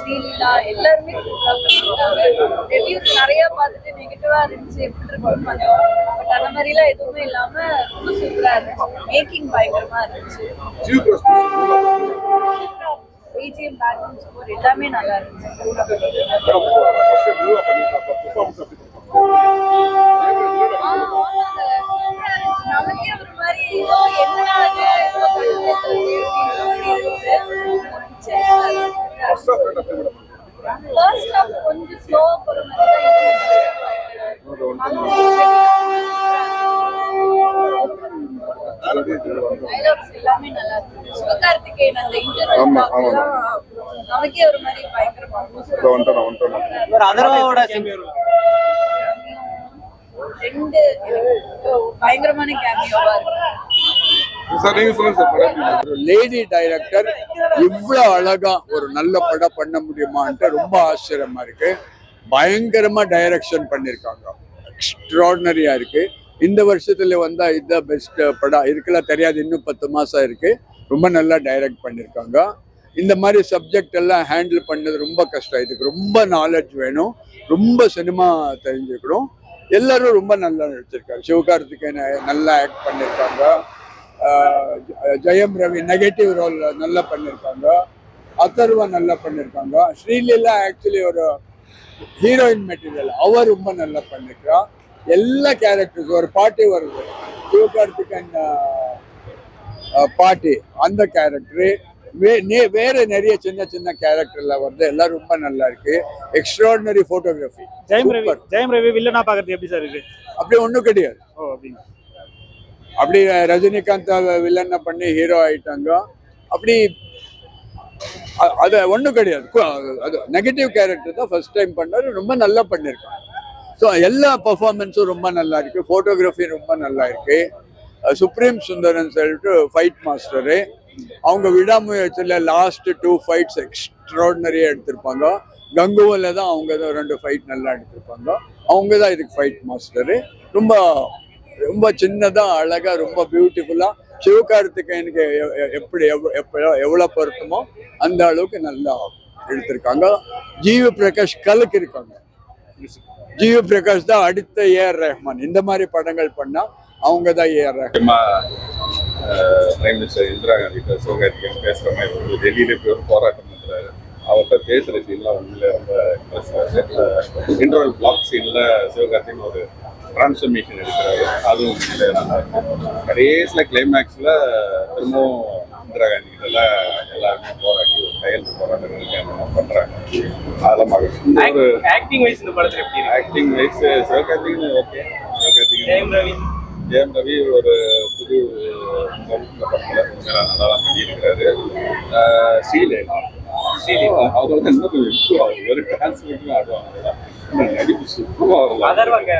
ஸ்ரீலீலா எல்லாருமே சூப்பரா பண்ணிருக்காங்க. ரிவ்யூஸ் நிறைய பார்த்துட்டு நெகட்டிவா இருந்துச்சு, எப்படி இருக்கும்னு வந்தோம். பட் அந்த மாதிரிலாம் எதுவுமே இல்லாம ரொம்ப சூப்பரா இருந்துச்சு. மேக்கிங் பயங்கரமா இருந்துச்சு. பிஜிஎம், பேக்ரவுண்ட் ஸ்கோர் எல்லாமே நல்லா இருந்துச்சு. நமக்கே ஒரு மாதிரி என்னடா ஃபர்ஸ்ட் ஹாஃப் கொஞ்சம் ஸ்லோவா போற மாதிரி டைலாக்ஸ் எல்லாமே நல்லா இருக்கு. சிவகார்த்திகேயன் அந்த இன்டர்வியூ நமக்கே ஒரு மாதிரி பயங்கரமா ரெண்டு பயங்கரமான கேமியோவா இருக்கு. லேடி டைரக்டர் இவ்வளவு அழகா ஒரு நல்ல படம் பண்ண முடியுமான்ட்டு ரொம்ப ஆச்சரியமா இருக்கு. பயங்கரமா டைரக்ஷன் பண்ணிருக்காங்க, எக்ஸ்ட்ராடினரியா இருக்கு. இந்த வருஷத்துல வந்தா இதுதான் பெஸ்ட் படம் இருக்கலாம், தெரியாது. இன்னும் 10 மாசம் இருக்கு. ரொம்ப நல்லா டைரக்ட் பண்ணிருக்காங்க. இந்த மாதிரி சப்ஜெக்ட் எல்லாம் ஹேண்டில் பண்ணது ரொம்ப கஷ்டம். இதுக்கு ரொம்ப நாலேஜ் வேணும், ரொம்ப சினிமா தெரிஞ்சுக்கணும். எல்லாரும் ரொம்ப நல்லா நடிச்சிருக்காங்க. சிவகார்த்திகேயன் நல்லா ஆக்ட் பண்ணியிருக்காங்க. ஜெயம் ரவி நெகட்டிவ் ரோல் நல்லா பண்ணியிருக்காங்க. அதர்வா நல்லா பண்ணியிருக்காங்க. ஸ்ரீலீலா ஆக்சுவலி ஒரு ஹீரோயின் மெட்டீரியல், அவர் ரொம்ப நல்லா பண்ணிருக்கா. எல்லா கேரக்டர்ஸ், ஒரு பாட்டி வருது சிவகார்த்திகேயன் பாட்டி, அந்த கேரக்டரு வேற நிறைய சின்ன சின்ன கேரக்டர்ல வருது. எல்லாம் ரொம்ப நல்லா இருக்கு. Extraordinary photography. ஜெயம் ரவி வில்லனா பாக்குறது எப்படி சார் இருக்கு? அப்படி ஒண்ணும் கிடையாது. அப்படி ரஜினிகாந்த் வில்லனை பண்ணி ஹீரோ ஆயிட்டாங்க, அப்படி அது ஒண்ணும் கிடையாது. அது நெகட்டிவ் கேரக்டர் தான் ஃபர்ஸ்ட் டைம் பண்ணாரு. ரொம்ப நல்லா பண்ணிருக்காங்க. ஸோ எல்லா பர்ஃபார்மன்ஸும் ரொம்ப நல்லா இருக்கு. போட்டோகிராஃபி ரொம்ப நல்லா இருக்கு. சுப்ரீம் சுந்தரன் சொல்லிட்டு ஃபைட் மாஸ்டரு, அவங்க விடாமுயற்சியில் லாஸ்ட் 2 ஃபைட்ஸ் எக்ஸ்ட்ராடினரியா எடுத்திருப்பாங்க. கங்குவல தான் அவங்க தான் 2 ஃபைட் நல்லா எடுத்திருப்பாங்க. அவங்க தான் இதுக்கு ஃபைட் மாஸ்டரு. ரொம்ப ரொம்ப சின்னதா அழகா ரொம்ப பியூட்டிஃபுல்லா சிவகார்த்திகேயனுக்கு எப்படி எவ்வளவு பொருத்தமோ அந்த அளவுக்கு நல்லா எடுத்திருக்காங்க. ஜிவி பிரகாஷ் கலக்கு இருக்காங்க. ஜிவி பிரகாஷ் தான் அடுத்த ஏஆர் ரஹ்மான். இந்த மாதிரி படங்கள் பண்ணா அவங்க தான் AR Rahman. Prime minister Indira Gandhi Sivakarthikeyan பேசுற மாதிரி டெல்லியில போய் ஒரு போராட்டம் பண்றாரு. அவர்கிட்ட பேசுற சீன்லாம் உண்மையில ரொம்ப இன்ட்ரெஸ்ட். இன்டர்வல் பிளாக் சீன்ல சிவகார்த்திகேயன் ஒரு டிரான்ஸ்ஃபர்மேஷன் எடுக்கிறாரு. அதுவும் உண்மையில நல்லா இருக்கு. கடைசியில கிளைமேக்ஸ்ல திரும்பவும் இந்திரா காந்தி கிட்ட எல்லாருமே போராடி ஒரு கையெழுத்து போராட்டம் பண்றாங்க. அதெல்லாம் மகிழ்ச்சி. ஒரு ஆக்டிங் வைஸ் இந்த படத்துல எப்படி இருக்கு? Acting wise Sivakarthikeyan okay. Sivakarthikeyan Jayam Ravi ஒரு புது படத்துல நல்லா தான் பண்ணியிருக்கிறாரு. ஸ்ரீலீலா அவங்க வந்து இன்னும் கொஞ்சம் இம்ப்ரூவ் ஆகும். ஒரு டான்ஸ் மட்டும் ஆடுவாங்க. நடிப்பு சூப்பராக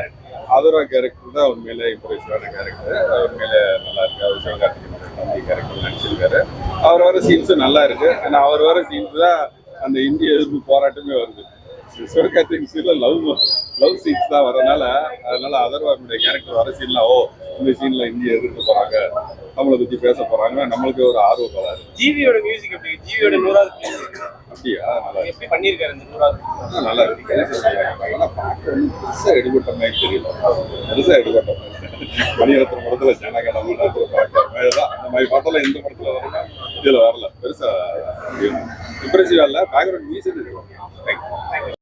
அதர்வா கேரக்டர் தான் உண்மையில இம்ப்ரெசிவான கேரக்டர். உண்மையில நல்லா இருக்கு. அவர் சிவகார்த்திகேயன் தம்பி கேரக்டர் நடிச்சிருக்காரு. அவர் வர சீன்ஸும் நல்லா இருக்கு. ஏன்னா அவர் வர சீன்ஸ் தான் அந்த இந்திய எதிர்ப்பு போராட்டமே வருது. சிவகார்த்திகேயன் சீன்ல லவ் சீன்ஸ் தான் வரனால, அதனால அதர்வாவுடைய கேரக்டர் வர சீன்ல இந்த சீன்ல இந்திய எதிர்க்க போறாங்க, நம்மளை பத்தி பேச போறாங்க, நம்மளுக்கு ஒரு ஆர்வம் வராது. ஜிவியோட மியூசிக் எப்படி? ஜிவியோட 100வது அப்படியா நல்லா எப்படி பண்ணிருக்காரு? இந்த 100வது நல்லா இருக்கு. ஆனா பாட்டு பெருசா எடுபட்ட மாதிரி தெரியல. பெருசா எடுபட்ட மாதிரி மணிரத்னம் படத்துல ஜனகணம் தான் அந்த மாதிரி பாட்டெல்லாம் இந்த படத்துல வரல, இதுல வரல. பெருசா இம்ப்ரெசிவா இல்ல. பேக்ரவுண்ட் மியூசிக் இருக்கும்,